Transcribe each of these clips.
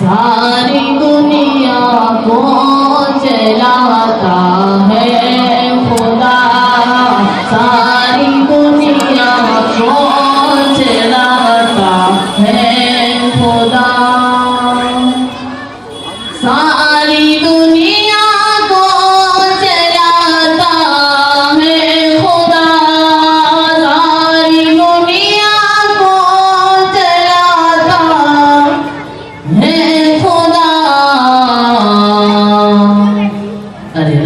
ساری دنیا کو چلاتا ہے خدا، ساری دنیا کو چلاتا ہے خدا، ساری دنیا کو چلاتا ہے خدا، ساری دنیا کو چلاتا ہے خدا،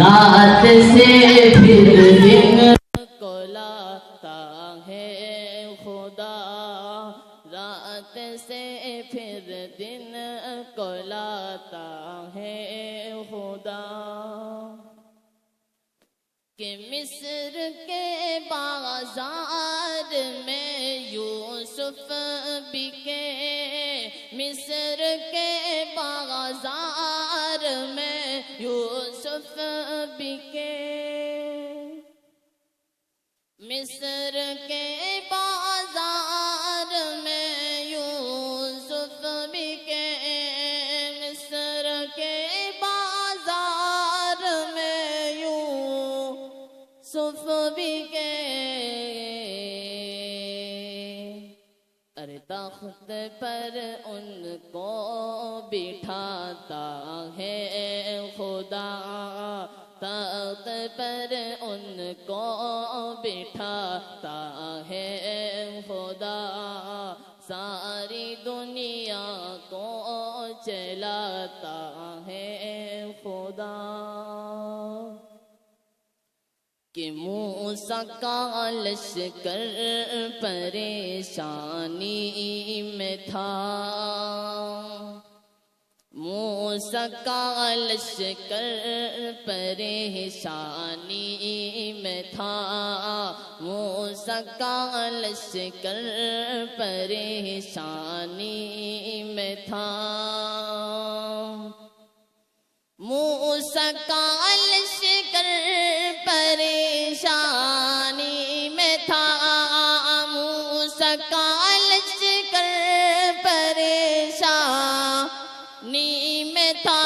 رات سے پھر دن کو لاتا ہے خدا، رات سے پھر دن کو لاتا ہے خدا، کہ مصر کے بازار میں یوسف بکے، مصر کے بازار میں یوسف بکے، مصر کے بازار میں یوسف بکے، مصر کے بازار میں یوسف بکے، ارے تخت پر ان کو بٹھاتا ہے خدا، تخت پر ان کو بٹھاتا ہے خدا، ساری دنیا کو چلاتا ہے خدا، کہ موسیٰ کا لشکر پریشانی میں تھا، موسیٰ کا لشکر پریشانی میں تھا، موسیٰ کا لشکر پریشانی میں تھا، موسیٰ کا لشکر پریشانی میں تھا، موسیٰ کا لشکر پریشانی میں تھا،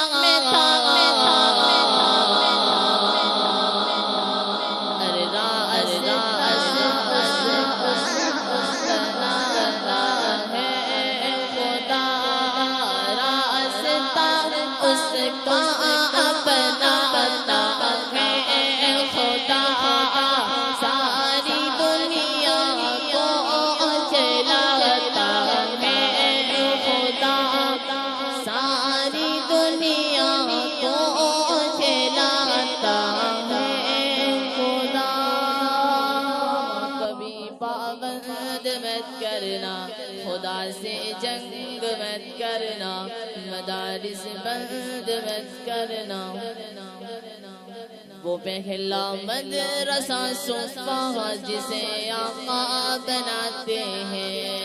خدا سے جنگ مت کرنا، مدارس بند مت کرنا، وہ پہلا مدرسہ صفہ جسے آقا بناتے ہیں،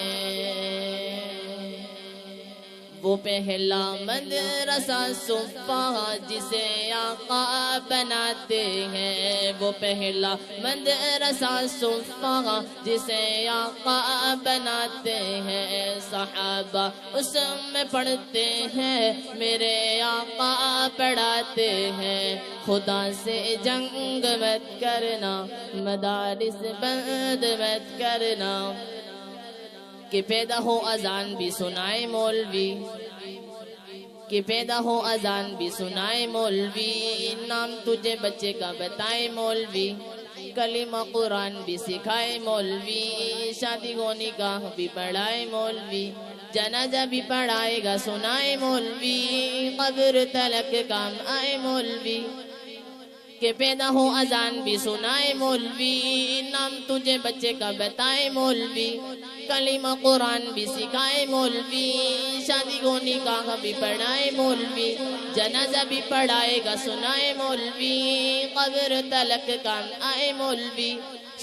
وہ پہلا مدرسہ صفہ جسے آقا بناتے ہیں، وہ پہلا مدرسہ صفہ جسے آقا بناتے ہیں، صحابہ اس میں پڑھتے ہیں، میرے آقا پڑھاتے ہیں، خدا سے جنگ مت کرنا، مدارس بند مت کرنا، کہ پیدا ہو اذان بھی سنائے مولوی، کہ پیدا ہو اذان بھی سنائے مولوی، نام تجھے بچے کا بتائے مولوی، کلمہ قرآن بھی سکھائے مولوی، شادی کو نکاح بھی پڑھائے مولوی، جنازہ بھی پڑھائے گا سنائے مولوی، قبر تلک کام آئے مولوی، کہ پیدا ہو اذان بھی سنائے مولوی، نام تجھے بچے کا بتائے مولوی، کلمہ قرآن بھی سکھائے مولوی، شادی کو نکاح بھی پڑھائے مولوی، جنازہ بھی پڑھائے گا سنائے مولوی، قبر تلک کام آئے مولوی،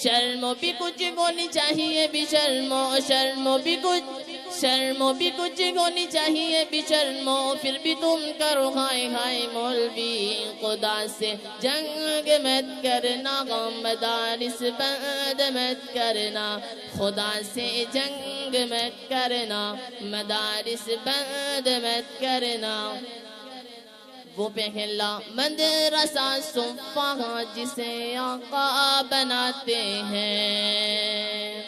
شرم بھی کچھ ہونی چاہیے بھی شرم بھی کچھ، شرمو بھی کچھ ہونی چاہیے بھی شرمو پھر بھی تم کرو ہائے ہائے مولوی خدا سے جنگ مت کرنا مدارس بند مت کرنا خدا سے جنگ مت کرنا مدارس بند مت کرنا وہ پہلا مدرسہ صفحہ جسے آقا بناتے ہیں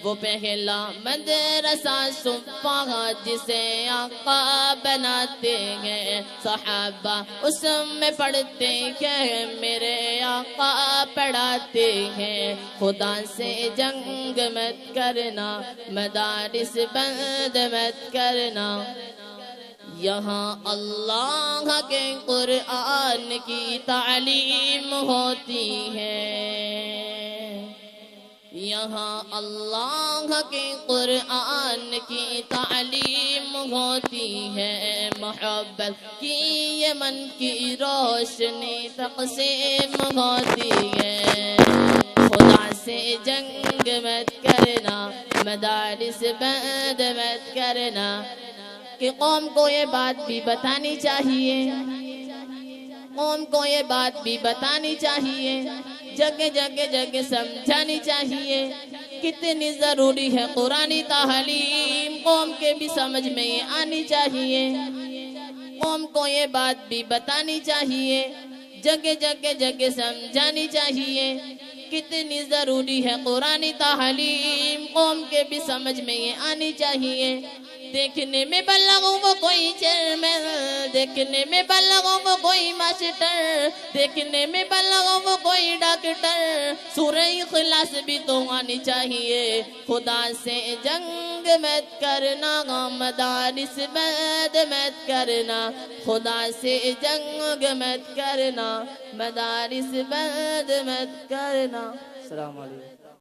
وہ پہلا مدرسہ صفحہ جسے آقا بناتے ہیں صحابہ اس میں پڑھتے ہیں میرے آقا پڑھاتے ہیں خدا سے جنگ مت کرنا مدارس بند مت کرنا یہاں اللہ کے قرآن کی تعلیم ہوتی ہے یہاں اللہ کے قرآن کی تعلیم ہوتی ہے محبت کی یہ من کی روشنی تقسیم ہوتی ہے خدا سے جنگ مت کرنا مدارس بند مت کرنا کہ قوم کو یہ بات بھی بتانی چاہیے قوم کو یہ بات بھی بتانی چاہیے جگہ جگہ جگہ سمجھانی چاہیے کتنی ضروری ہے قرآنی تعلیم قوم کے بھی سمجھ میں یہ آنی چاہیے قوم کو یہ بات بھی بتانی چاہیے جگہ جگہ جگہ سمجھانی چاہیے کتنی ضروری ہے قرآنی تعلیم قوم کے بھی سمجھ میں یہ آنی چاہیے دیکھنے میں بلغوں کو کوئی چیئرمین دیکھنے میں بلغوں کو کوئی ماسٹر دیکھنے میں بلغوں کو کوئی ڈاکٹر سورہ اخلاص بھی تو آنی چاہیے خدا سے جنگ مت کرنا مدارس بند مت کرنا خدا سے جنگ مت کرنا مدارس بند مت کرنا السلام علیکم